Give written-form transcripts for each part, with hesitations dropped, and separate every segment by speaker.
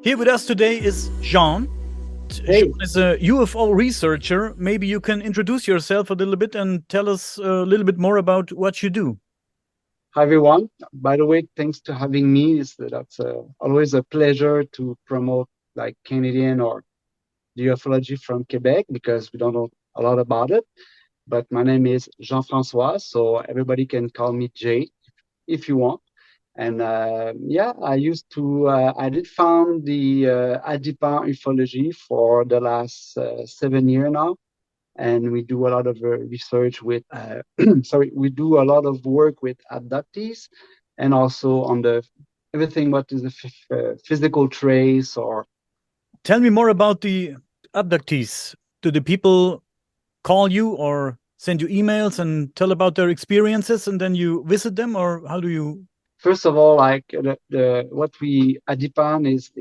Speaker 1: Here with us today is Jean.
Speaker 2: Hey,
Speaker 1: Jean is a UFO researcher. Maybe you can introduce yourself a little bit and tell us a little bit more about what you do.
Speaker 2: hi everyone. By the way, thanks to having me. That's always a pleasure to promote like Canadian or the ufology from Quebec because we don't know a lot about it. But my name is Jean-Francois, so everybody can call me Jay if you want. And yeah, I did found the Adipan Ufologie for the last 7 years now. And we do a lot of research with sorry, we do a lot of work with abductees and also on the everything what is the physical trace or
Speaker 1: Tell me more about the abductees. Do the people call you or send you emails and tell about their experiences and then you visit them, or how do you?
Speaker 2: first of all, like the what we Adipan is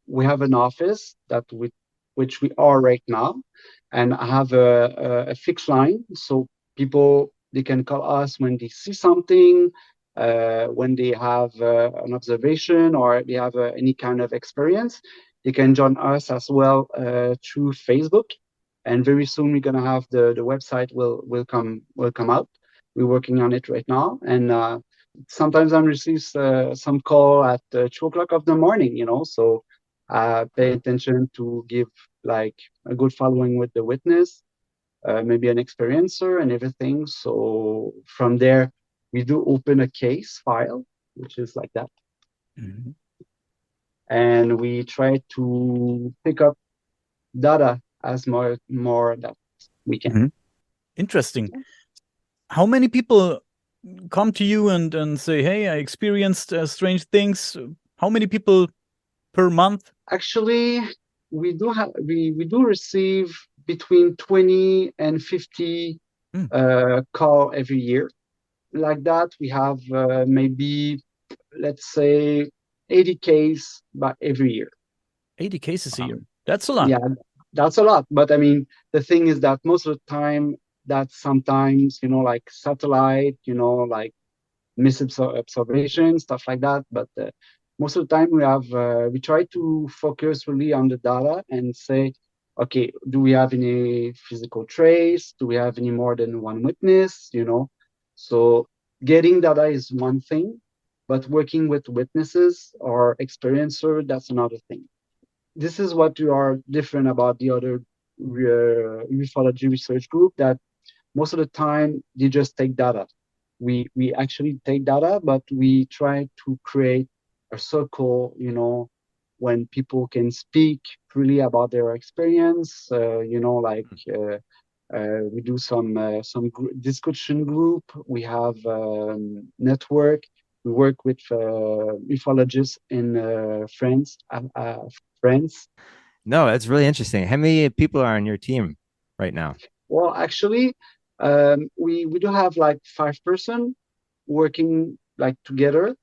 Speaker 2: we have an office that with which we are right now, and I have a fixed line, so people they can call us when they see something, when they have an observation or they have any kind of experience. They can join us as well through Facebook, and very soon we're gonna have the website will come out. We're working on it right now, and sometimes I receive some call at 2 o'clock of the morning, so pay attention to give like a good following with the witness, maybe an experiencer and everything. So from there, we do open a case file, which is like that.
Speaker 1: Mhm.
Speaker 2: And we try to pick up data as more that we can.
Speaker 1: Mhm. Interesting. How many people come to you and say, hey, I experienced strange things? How many people per month?
Speaker 2: Actually, we do receive between 20 and 50
Speaker 1: Mm,
Speaker 2: call every year. Like that, we have maybe let's say 80 case by every year.
Speaker 1: 80 cases a year.
Speaker 2: Um,
Speaker 1: That's a lot.
Speaker 2: yeah, that's a lot. But I mean, the thing is that most of the time, that sometimes like satellite, like misobservation, stuff like that. But most of the time, we try to focus really on the data and say, okay, do we have any physical trace? Do we have any more than one witness? So getting data is one thing, but working with witnesses or experiencer, that's another thing. This is what you are different about the other ufology research group, that most of the time they just take data. We actually take data, but we try to create a circle, when people can speak freely about their experience. Like we do some discussion group. We have network. We work with ufologists in France.
Speaker 3: No, that's really interesting. How many people are on your team right now?
Speaker 2: Well, actually, we do have like 5 person working like together.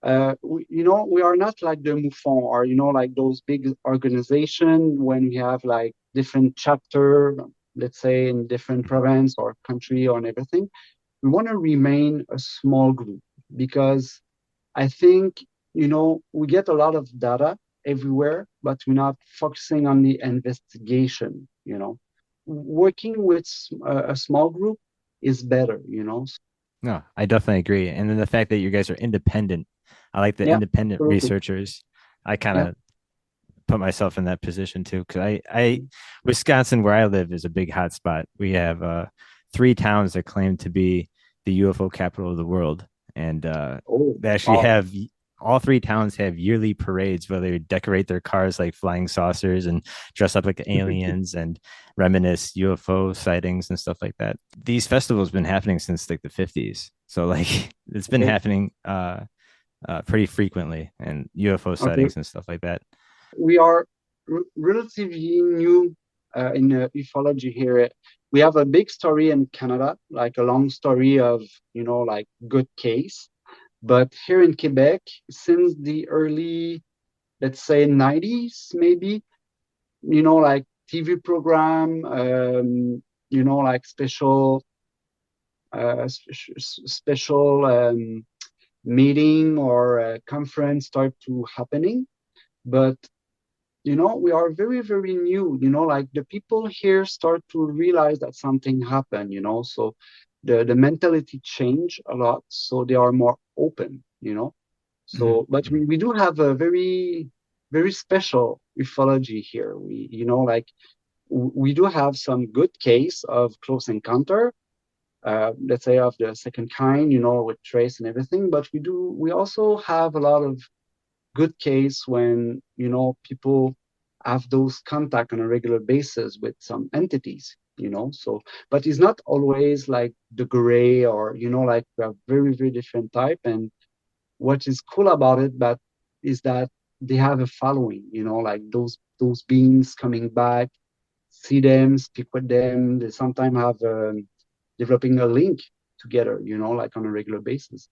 Speaker 2: We are not like the MUFON or like those big organization when we have like different chapter, let's say in different province or country or everything. We want to remain a small group because I think we get a lot of data everywhere, but we're not focusing on the investigation. Working with a small group is better.
Speaker 3: No, I definitely agree. And then the fact that you guys are independent. I like the
Speaker 2: Yeah,
Speaker 3: independent
Speaker 2: absolutely.
Speaker 3: researchers. I kind
Speaker 2: Yeah.
Speaker 3: of put myself in that position too, because Wisconsin, where I live, is a big hotspot. We have 3 towns that claim to be the UFO capital of the world, and
Speaker 2: Oh,
Speaker 3: they actually
Speaker 2: wow.
Speaker 3: have all 3 towns have yearly parades where they decorate their cars like flying saucers and dress up like aliens and reminisce UFO sightings and stuff like that. These festivals have been happening since like the 50s, so like it's been
Speaker 2: Okay.
Speaker 3: happening pretty frequently, and UFO
Speaker 2: Okay.
Speaker 3: sightings and stuff like that.
Speaker 2: We are relatively new in ufology here. We have a big story in Canada, like a long story of, like good case. But here in Quebec, since the early, let's say 90s, maybe, like TV program, like special meeting or conference start to happening. But we are very, very new, like the people here start to realize that something happened, so the mentality change a lot, so they are more open, so but we do have a very, very special ufology here. We like we do have some good case of close encounter, let's say of the second kind, with trace and everything, but we also have a lot of good case when people have those contact on a regular basis with some entities, so but it's not always like the gray, or like we have very, very different type. And what is cool about it but is that they have a following, like those beings coming back, see them, speak with them. They sometimes have developing a link together, like on a regular basis.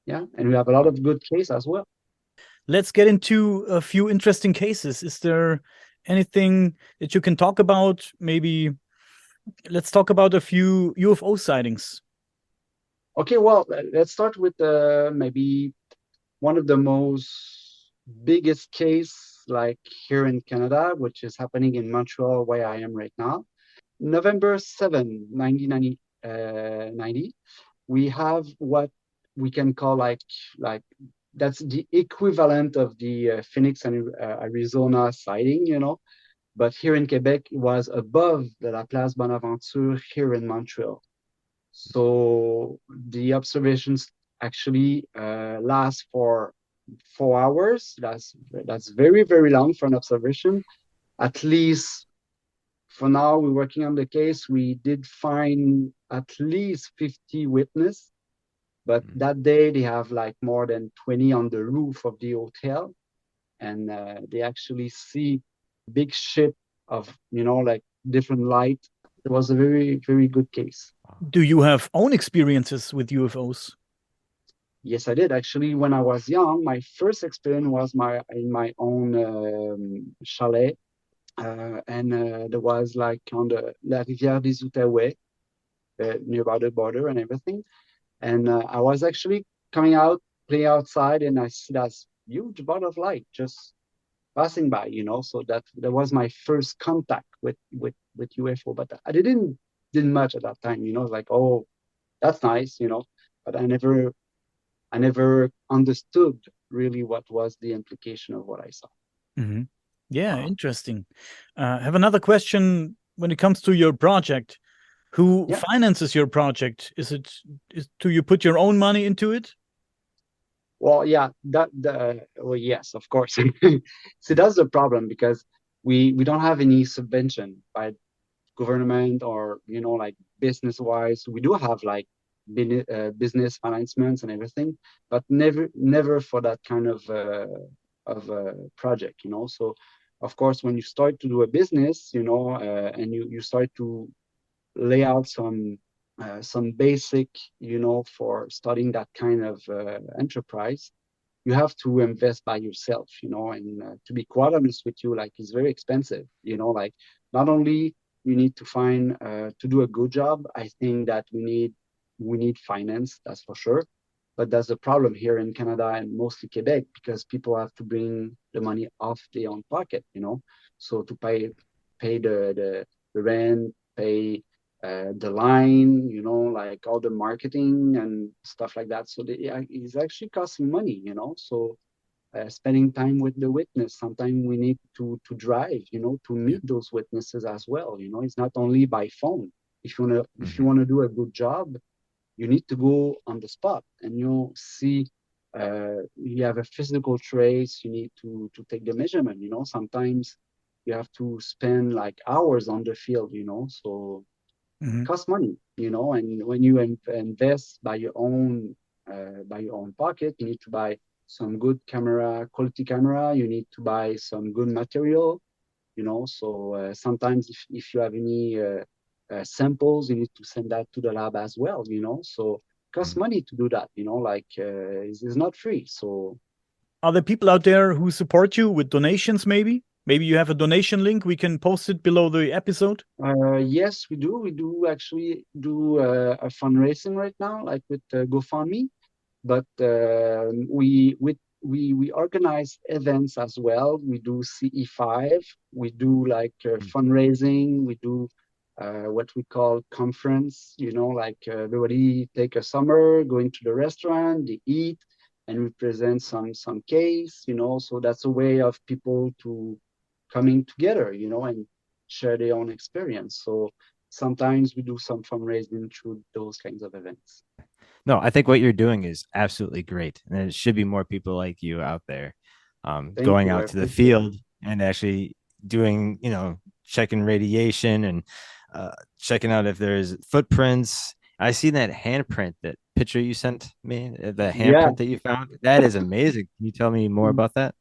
Speaker 2: Yeah, and we have a lot of good case as well.
Speaker 1: Let's get into a few interesting cases. Is there anything that you can talk about? Maybe let's talk about a few UFO sightings.
Speaker 2: Okay, well, let's start with maybe one of the most biggest case, like here in Canada, which is happening in Montreal, where I am right now. November 7, 1990, we have what we can call like that's the equivalent of the Phoenix and Arizona sighting, but here in Quebec, it was above the La Place Bonaventure here in Montreal. So the observations actually last for 4 hours. That's very, very long for an observation. At least for now, we're working on the case. We did find at least 50 witnesses, but that day they have like more than 20 on the roof of the hotel, and they actually see big ship of like different light. It was a very, very good case.
Speaker 1: Do you have own experiences with UFOs?
Speaker 2: Yes, I did. Actually, when I was young, my first experience was in my own chalet. And there was like on the La Rivière des Outaouais, nearby the border and everything. And I was actually coming out, playing outside, and I see that huge ball of light just passing by, So that was my first contact with UFO. But I didn't much at that time, like, oh, that's nice, But I never understood really what was the implication of what I saw.
Speaker 1: Mm-hmm. Yeah, interesting. I have another question when it comes to your project. Who finances your project? Do you put your own money into it?
Speaker 2: Well, yeah, well, yes, of course. See, that's the problem, because we don't have any subvention by government or like business wise. We do have like business financements and everything, but never for that kind of project. So of course, when you start to do a business, and you start to lay out some basic, for starting that kind of enterprise, you have to invest by yourself, and to be quite honest with you, like, it's very expensive, like, not only you need to find to do a good job. I think that we need finance, that's for sure. But that's the problem here in Canada and mostly Quebec, because people have to bring the money off their own pocket, so to pay the rent, pay the line, like all the marketing and stuff like that. So it's actually costing money, So spending time with the witness, sometimes we need to drive, to meet those witnesses as well. It's not only by phone. If you wanna do a good job, you need to go on the spot and see. You have a physical trace. You need to take the measurement. Sometimes you have to spend like hours on the field. So it costs money. And when you invest by your own pocket, you need to buy some good quality camera. You need to buy some good material. So sometimes if you have any samples, you need to send that to the lab as well. So it costs money to do that. Like it's not free. So
Speaker 1: are there people out there who support you with donations? Maybe you have a donation link. We can post it below the episode.
Speaker 2: Yes, we do. We do actually do a fundraising right now, like with GoFundMe. But with we organize events as well. We do CE5. We do like fundraising. We do what we call conference. Like everybody take a summer, going to the restaurant, they eat, and we present some case. So that's a way of people to coming together. And share their own experience. So sometimes we do some fundraising through those kinds of events.
Speaker 3: No, I think what you're doing is absolutely great. And there should be more people like you out there
Speaker 2: Thank
Speaker 3: going
Speaker 2: you. I
Speaker 3: out to the
Speaker 2: appreciate it.
Speaker 3: field and actually doing, checking radiation and checking out if there's footprints. I see that handprint, that picture you sent me, the
Speaker 2: Yeah.
Speaker 3: handprint that you found. That is amazing. Can you tell me more about that?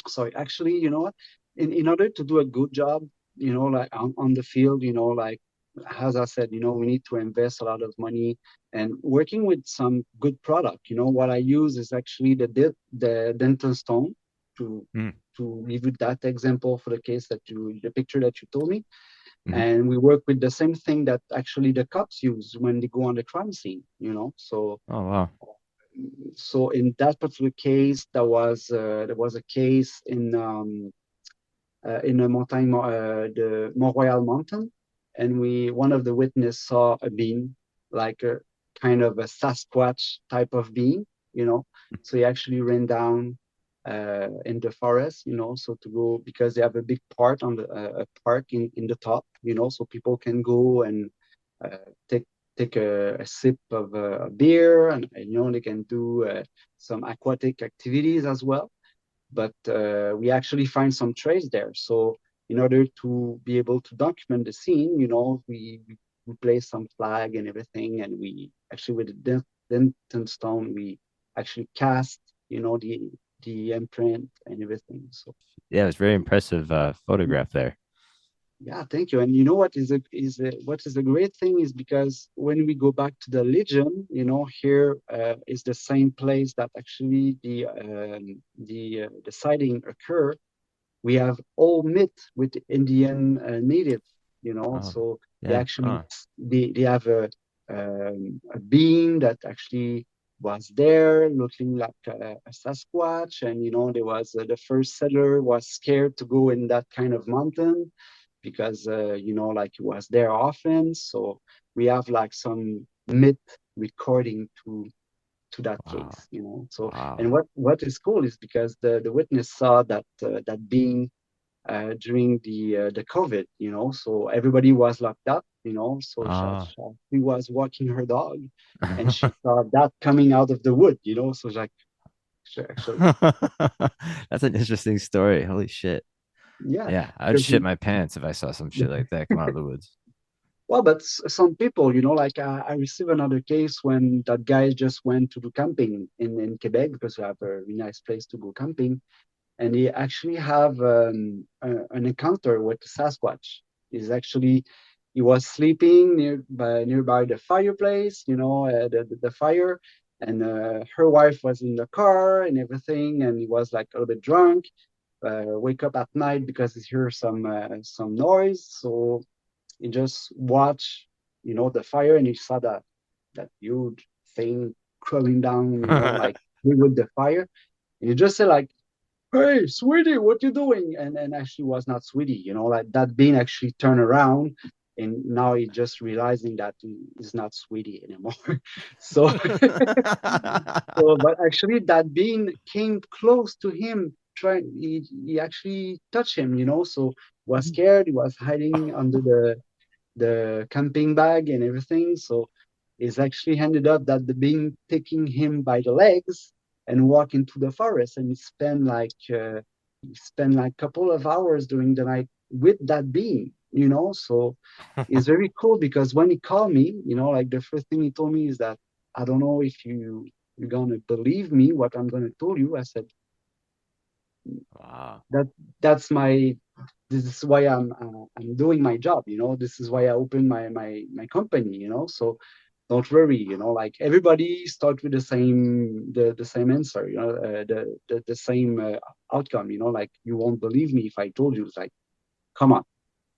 Speaker 2: So actually, you know what? In order to do a good job, like on the field, like as I said, we need to invest a lot of money and working with some good product. What I use is actually the dental stone to
Speaker 3: Mm.
Speaker 2: to give you that example for the case the picture that you told me.
Speaker 3: Mhm.
Speaker 2: And we work with the same thing that actually the cops use when they go on the crime scene. So
Speaker 3: Oh, wow.
Speaker 2: so in that particular case, there was a case in the Mont Royal Mountain, and one of the witness saw a being, like a kind of a Sasquatch type of being, you know. So he actually ran down in the forest, so to go because they have a big part on a park in the top, so people can go and uh, take take a sip of a beer, and they can do some aquatic activities as well. But we actually find some trace there. So in order to be able to document the scene, we place some flag and everything, and we actually with the Denton stone we actually cast, the imprint and everything. So
Speaker 3: Yeah, it's very impressive photograph there.
Speaker 2: yeah, thank you. And you know what is a great thing is because when we go back to the legend, here is the same place that actually the sighting occur. We have all myth with the Indian native,
Speaker 3: Oh,
Speaker 2: so they
Speaker 3: yeah.
Speaker 2: actually
Speaker 3: Oh.
Speaker 2: they have a being that actually was there looking like a Sasquatch, and there was the first settler was scared to go in that kind of mountain because like he was there often. So we have like some myth recording to that
Speaker 3: Wow.
Speaker 2: case. So and
Speaker 3: Wow.
Speaker 2: what is cool is because the witness saw that being during the COVID, so everybody was locked up, so
Speaker 3: Ah.
Speaker 2: she was walking her dog and she saw that coming out of the wood, so like actually,
Speaker 3: That's an interesting story. Holy shit.
Speaker 2: yeah.
Speaker 3: Yeah, I'd
Speaker 2: Because
Speaker 3: shit my pants if I saw some shit like that come out of the woods.
Speaker 2: well, but some people, like I received another case when that guy just went to do camping in Quebec because we have a really nice place to go camping, and he actually have an encounter with Sasquatch. He's actually he was sleeping nearby the fireplace, the fire, and her wife was in the car and everything, and he was like a little bit drunk. Wake up at night because he hears some noise, so he just watched, the fire, and he saw that huge thing crawling down, like with the fire, and he just said like, "Hey, sweetie, what you doing?" And actually was not sweetie, like that being actually turned around, and now he just realizing that he's not sweetie anymore. So, but actually that being came close to him, trying he actually touched him, so was scared. He was hiding under the camping bag and everything. So it's actually ended up that the being taking him by the legs and walk into the forest, and he spent like a couple of hours during the night with that being. So it's very cool because when he called me, like the first thing he told me is that I don't know if you're gonna believe me what I'm gonna tell you. I said
Speaker 3: Wow.
Speaker 2: that that's my this is why I'm doing my job. This is why I opened my company. So don't worry. Like everybody start with the same answer. The same outcome. Like you won't believe me if I told you. It's like, come on,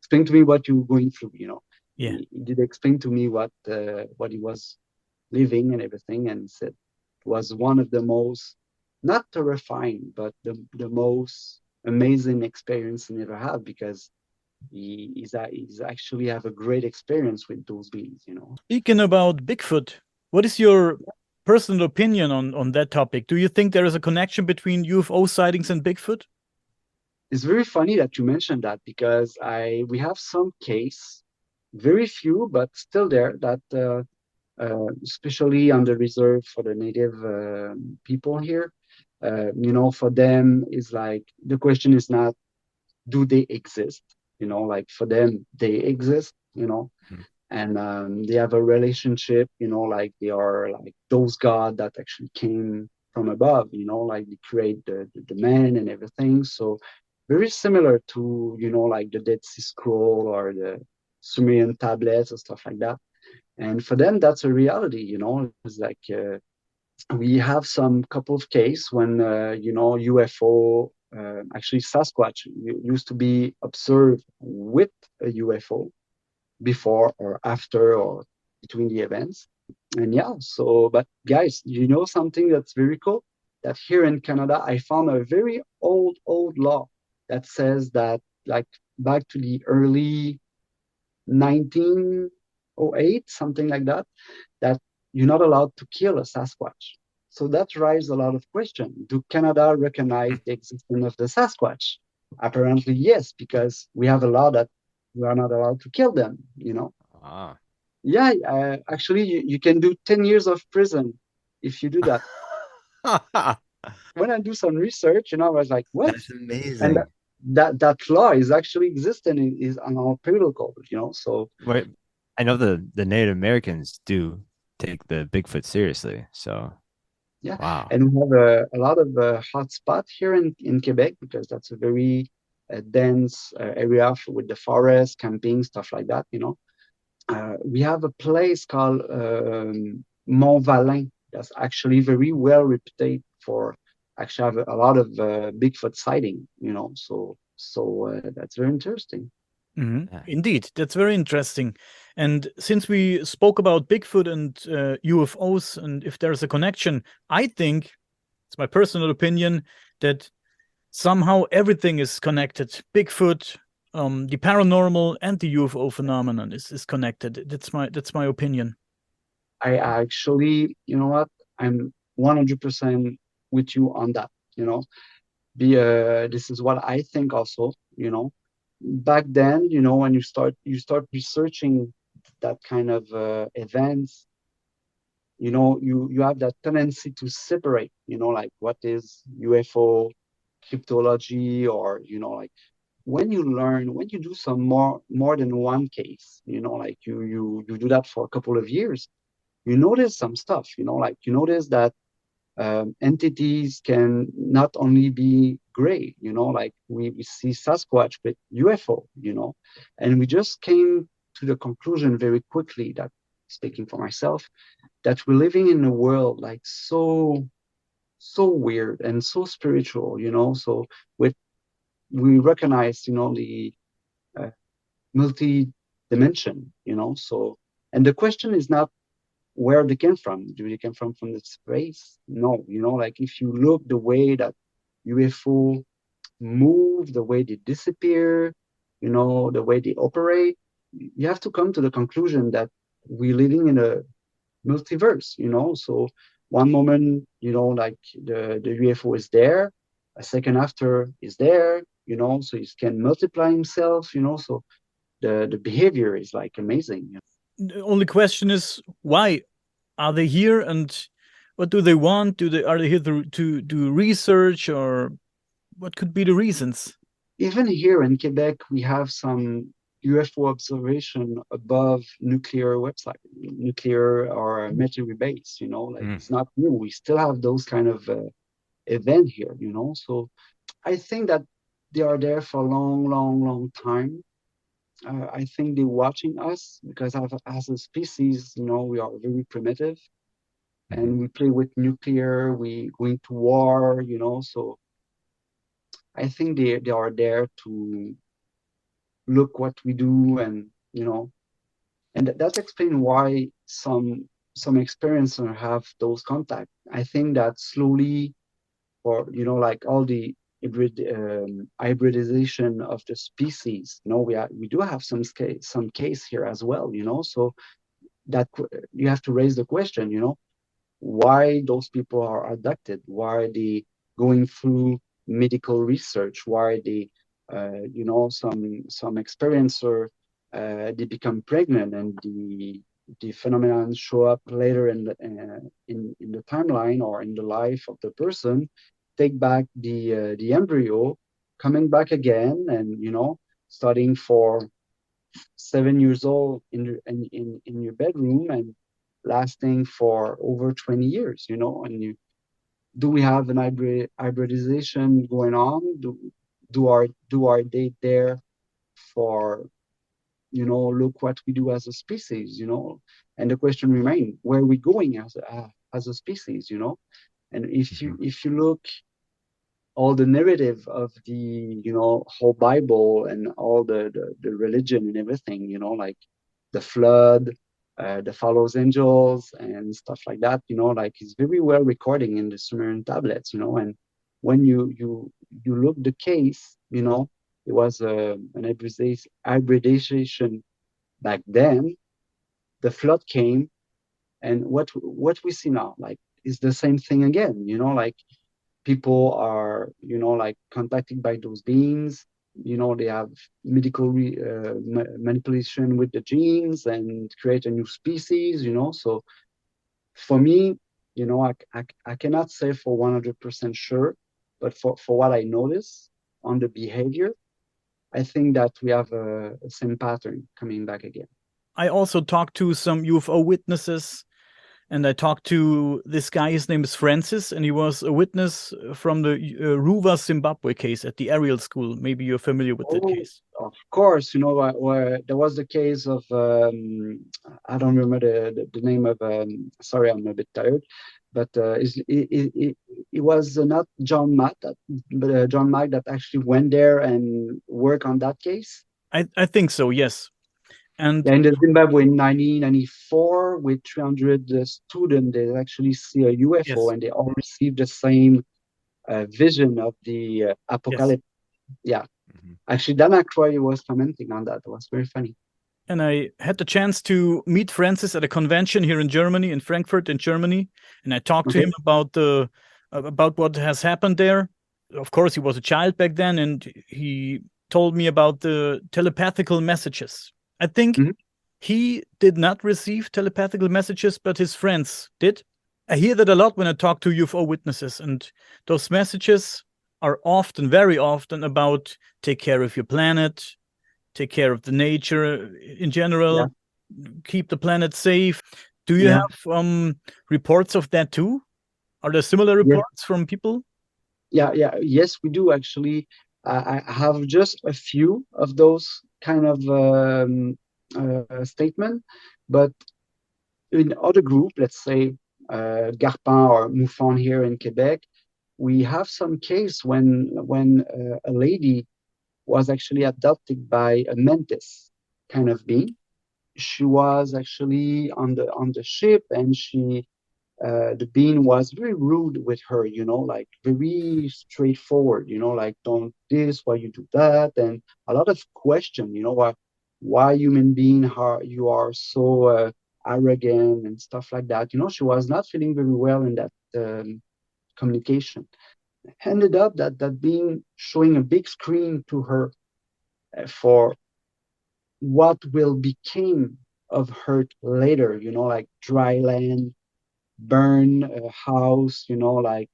Speaker 2: explain to me what you're going through.
Speaker 1: Yeah.
Speaker 2: He did explain to me what he was living and everything, and said it was one of the most not terrifying, but the most amazing experience I never had, because he's actually have a great experience with those beings, you know.
Speaker 1: Speaking about Bigfoot, what is your personal opinion on that topic? Do you think there is a connection between UFO sightings and Bigfoot?
Speaker 2: It's very funny that you mentioned that, because we have some case, very few, but still there, that especially on the reserve for the native people here, you know, for them is like, the question is not, do they exist? You know, like for them, they exist, you know,
Speaker 3: Mhm.
Speaker 2: and they have a relationship, you know, like they are like those God that actually came from above, you know, like they create the man and everything. So very similar to, you know, like the Dead Sea Scroll or the Sumerian tablets and stuff like that. And for them, that's a reality, you know. It's like we have some couple of cases when, you know, UFO, actually Sasquatch used to be observed with a UFO before or after or between the events. And yeah, so, but guys, you know something that's very cool? That here in Canada, I found a very old law that says that, like, back to the early 1908, something like that, that you're not allowed to kill a Sasquatch. So that raises a lot of questions. Do Canada recognize the existence of the Sasquatch? Apparently, yes, because we have a law that we are not allowed to kill them, you know?
Speaker 3: Ah.
Speaker 2: Yeah, actually, you can do 10 years of prison if you do that. When I do some research, you know, I was like, what?
Speaker 3: That's
Speaker 2: And
Speaker 3: amazing.
Speaker 2: that law is actually existing, is on our penal code, you know? So
Speaker 3: Wait, I know the Native Americans do take the Bigfoot seriously. So,
Speaker 2: yeah,
Speaker 3: wow.
Speaker 2: and we have a lot of hot spot here in Quebec, because that's a very dense area with the forest, camping, stuff like that, you know. We have a place called Mont Valin that's actually very well reputed for actually have a lot of Bigfoot sighting, you know. So that's very interesting.
Speaker 3: Yeah.
Speaker 1: Indeed, that's very interesting. And since we spoke about Bigfoot and UFOs, and if there's a connection, I think it's my personal opinion that somehow everything is connected. Bigfoot, the paranormal, and the UFO phenomenon is connected. That's my opinion.
Speaker 2: I actually, you know what, I'm 100% with you on that, you know. This is what I think also, you know. Back then, you know, when you start researching that kind of events, you know, you have that tendency to separate, you know, like what is UFO, cryptology, or, you know, like when you do some more than one case, you know, like you do that for a couple of years, you notice some stuff, you know, like you notice that entities can not only be gray, you know, like we see Sasquatch with UFO, you know, and we just came to the conclusion very quickly that, speaking for myself, that we're living in a world like so weird and so spiritual, you know. So with we recognize, you know, the uh, multi-dimension, you know. So, and the question is not where they came from. Do they come from the space? No, you know, like if you look the way that UFO move, the way they disappear, you know, the way they operate, you have to come to the conclusion that we're living in a multiverse, you know. So one moment, you know, like the UFO is there, a second after is there, you know, so he can multiply himself, you know. So the behavior is like amazing.
Speaker 1: The only question is why are they here and what do they want? Are they here to do research, or what could be the reasons?
Speaker 2: Even here in Quebec, we have some UFO observation above nuclear website, nuclear or military base, you know, like
Speaker 3: Mm.
Speaker 2: it's not new. We still have those kind of event here, you know. So I think that they are there for a long time. I think they're watching us because as a species, you know, we are very primitive
Speaker 3: Mhm.
Speaker 2: and we play with nuclear, we going to war, you know. So I think they are there to look what we do, and you know, and that explains why some experiencer have those contacts. I think that slowly for, you know, like all the hybridization of the species. You know, we do have some case here as well, you know, so that you have to raise the question, you know, why those people are abducted, why are they going through medical research, why are they, you know, some experiencer, they become pregnant and the phenomenon show up later in the timeline or in the life of the person, take back the embryo, coming back again, and, you know, studying for 7 years old in your bedroom and lasting for over 20 years, you know. And do we have an hybridization going on? Are they there for, you know, look what we do as a species, you know? And the question remains, where are we going as a species, you know? And if you look all the narrative of the, you know, whole Bible and all the religion and everything, you know, like the flood, the fallen angels and stuff like that, you know, like it's very well recording in the Sumerian tablets, you know. And when you look the case, you know, it was an hybridization back then. The flood came, and what we see now, like, is the same thing again, you know, like people are, you know, like contacted by those beings, you know, they have medical manipulation with the genes and create a new species, you know. So for me, you know, I cannot say for 100% sure, but for what I notice on the behavior, I think that we have a same pattern coming back again.
Speaker 1: I also talked to some UFO witnesses, and I talked to this guy. His name is Francis, and he was a witness from the Ruwa, Zimbabwe case at the Ariel School. Maybe you're familiar with that case.
Speaker 2: Of course, you know, where there was the case of, I don't remember the name of, sorry, I'm a bit tired, but it was not John Mack, but John Mack that actually went there and worked on that case.
Speaker 1: I think so, yes. And
Speaker 2: in the Zimbabwe in 1994, with 300 students, they actually see a UFO, yes, and they all received the same vision of the apocalypse. Yes. Yeah. Actually, Dan Aykroyd was commenting on that. It was very funny.
Speaker 1: And I had the chance to meet Francis at a convention here in Germany, in Frankfurt, in Germany. And I talked to him about what has happened there. Of course, he was a child back then, and he told me about the telepathical messages. I think he did not receive telepathical messages, but his friends did. I hear that a lot when I talk to UFO witnesses, and those messages are often, very often, about take care of your planet, take care of the nature in general, keep the planet safe. Do you have reports of that too? Are there similar reports from people?
Speaker 2: Yes, we do actually. I have just a few of those kind of statement, but in other group, let's say Garpin or Moufon here in Quebec, we have some case when a lady was actually adopted by a mantis kind of being. She was actually on the ship, and the being was very rude with her, you know, like very straightforward, you know, like don't this, why you do that, and a lot of question, you know, why human being you are so arrogant and stuff like that. You know, she was not feeling very well in that communication. Ended up that being showing a big screen to her for what will become of her later, you know, like dry land, burn a house, you know, like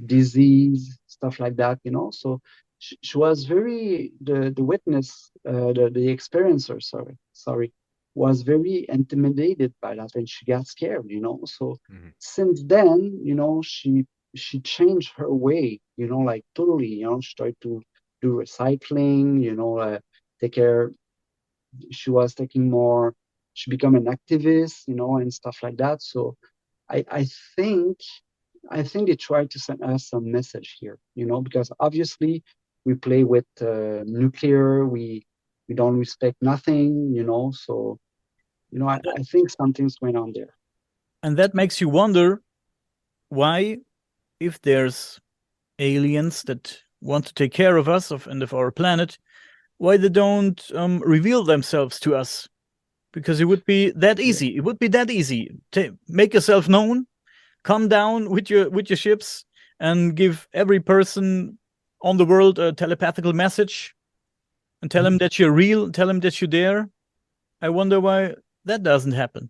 Speaker 2: disease, stuff like that, you know. So she was very, the witness, the experiencer, sorry, was very intimidated by that, and she got scared, you know. So since then, you know, she changed her way, you know, like totally, you know. She started to do recycling, you know, take care. She was taking more, she became an activist, you know, and stuff like that. So I think they tried to send us some message here, you know, because obviously we play with nuclear, we don't respect nothing, you know. So, you know, I think something's going on there.
Speaker 1: And that makes you wonder why if there's aliens that want to take care of us and of our planet, why they don't reveal themselves to us? Because it would be that easy. It would be that easy. Make yourself known, come down with your ships, and give every person on the world a telepathical message, and tell them that you're real, tell them that you're there. I wonder why that doesn't happen.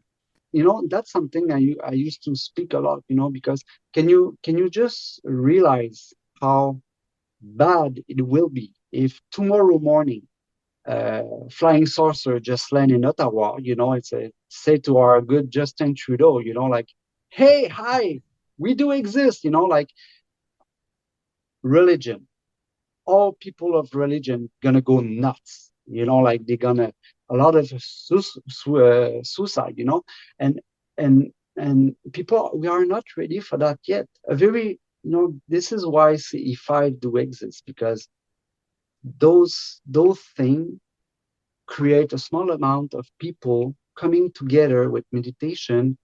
Speaker 2: That's something I used to speak a lot, because can you just realize how bad it will be if tomorrow morning flying saucer just land in Ottawa, it's say to our good Justin Trudeau, like, hey, hi, we do exist, like religion, all people of religion gonna go nuts, like they're gonna a lot of suicide, and people, we are not ready for that yet. This is why CE5 do exist, because those things create a small amount of people coming together with meditation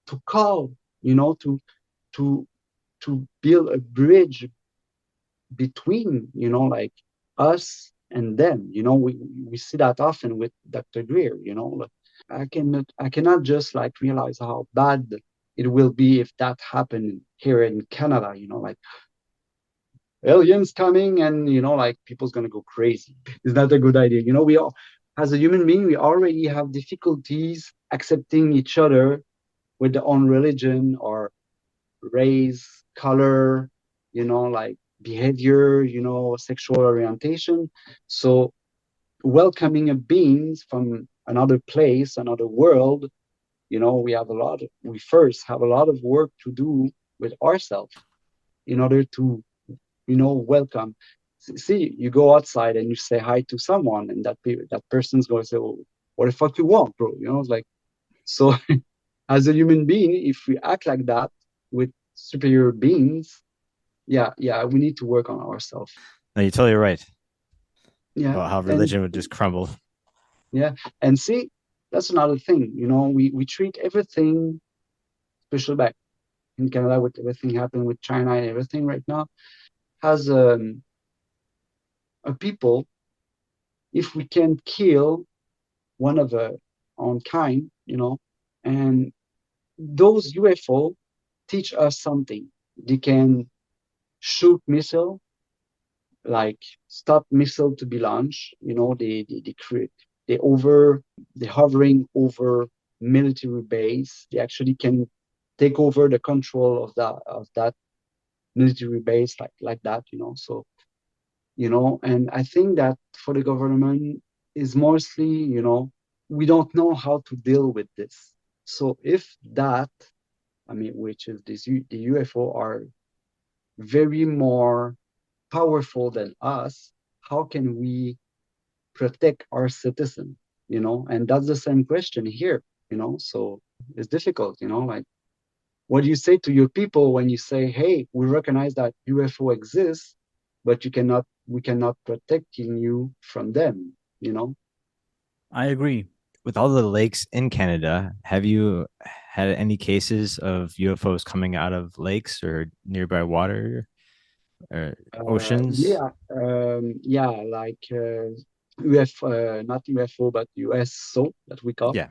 Speaker 2: to call, to build a bridge between, like us and them. We see that often with Dr. Greer. I cannot just like realize how bad it will be if that happened here in Canada. Like aliens coming, and like people's gonna go crazy. It's not a good idea. We all, as a human being, we already have difficulties accepting each other with their own religion or race, color, like behavior, sexual orientation. So welcoming a beings from another place, another world, we first have a lot of work to do with ourselves in order to, welcome. See, you go outside and you say hi to someone, and that person's going to say, well, what the fuck you want, bro? It's like, so as a human being, if we act like that with superior beings, yeah, we need to work on ourselves.
Speaker 3: No, you're totally right.
Speaker 2: Yeah.
Speaker 3: About how religion would just crumble.
Speaker 2: Yeah. And see, that's another thing. We treat everything, especially back in Canada with everything happening with China and everything right now, as a people, if we can kill one of our own kind, and those UFO teach us something. They can shoot missile, like stop missile to be launched. They create, they hovering over military base. They actually can take over the control of that military base, like that. So and I think that for the government is mostly, we don't know how to deal with this. So if that, which is the UFO are very more powerful than us, how can we protect our citizen? And that's the same question here. So it's difficult. Like, what do you say to your people when you say, hey, we recognize that UFO exists, but we cannot protect you from them?
Speaker 1: I agree.
Speaker 3: With all the lakes in Canada, have you had any cases of UFOs coming out of lakes or nearby water or oceans?
Speaker 2: Like not UFO, but USO that we call.
Speaker 3: Yeah.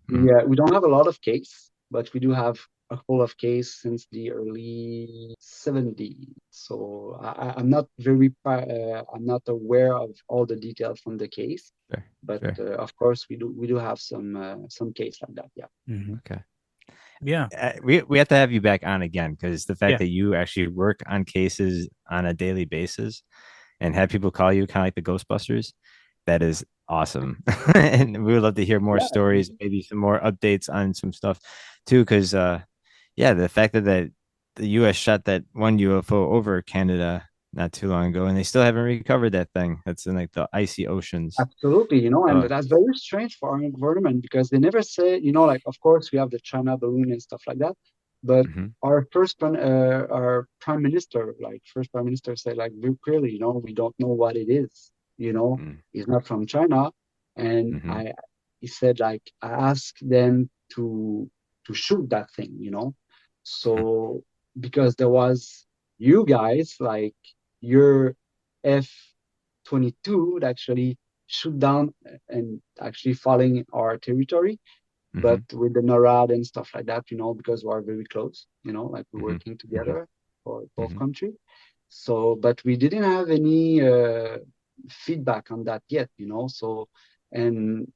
Speaker 2: Yeah, we don't have a lot of case, but we do have a couple of case since the early 70s. So I'm not I'm not aware of all the details from the case,
Speaker 3: Sure,
Speaker 2: but
Speaker 3: sure.
Speaker 2: of course we do have some case like that. Yeah.
Speaker 3: Okay.
Speaker 1: Yeah.
Speaker 3: We have to have you back on again, because the fact
Speaker 1: Yeah.
Speaker 3: that you actually work on cases on a daily basis and have people call you kind of like the Ghostbusters, that is awesome. And we would love to hear more
Speaker 2: Yeah.
Speaker 3: stories, maybe some more updates on some stuff too. Because yeah, the fact that the US shot that one UFO over Canada not too long ago, and they still haven't recovered that thing that's in like the icy oceans.
Speaker 2: Absolutely, and
Speaker 3: So
Speaker 2: that's very strange for our government because they never say, like, of course, we have the China balloon and stuff like that, but
Speaker 3: mhm,
Speaker 2: our prime minister, like first prime minister, said like very clearly, we don't know what it is.
Speaker 3: mm,
Speaker 2: He's not from China, and
Speaker 3: mhm,
Speaker 2: he said like I asked them to shoot that thing,
Speaker 3: mhm,
Speaker 2: so because there was you guys, like your F-22 actually shoot down and actually falling our territory, but with the NORAD and stuff like that, because we are very close, like we're working together for both countries. So, but we didn't have any feedback on that yet, so, and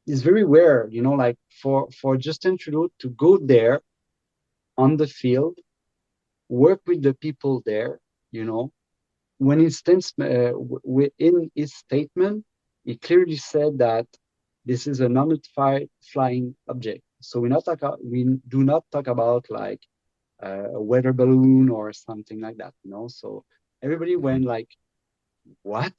Speaker 2: it's very rare, like for Justin Trudeau to go there on the field, work with the people there, when he stands in his statement, he clearly said that this is an unidentified flying object. So we do not talk about like a weather balloon or something like that, So everybody went like, what?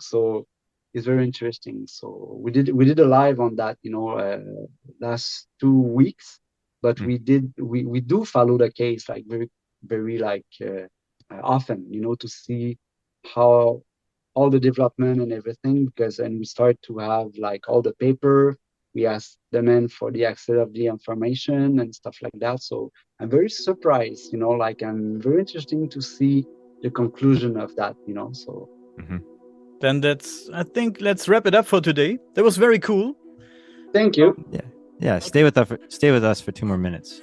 Speaker 2: So it's very interesting. So we did a live on that, last 2 weeks, but we do follow the case like very, very like often, to see how all the development and everything, and we start to have like all the paper. We ask the men for the access of the information and stuff like that. So I'm very surprised, like I'm very interesting to see the conclusion of that, so.
Speaker 1: Then I think let's wrap it up for today. That was very cool.
Speaker 2: Thank you.
Speaker 3: Yeah. Stay with us for 2 more minutes.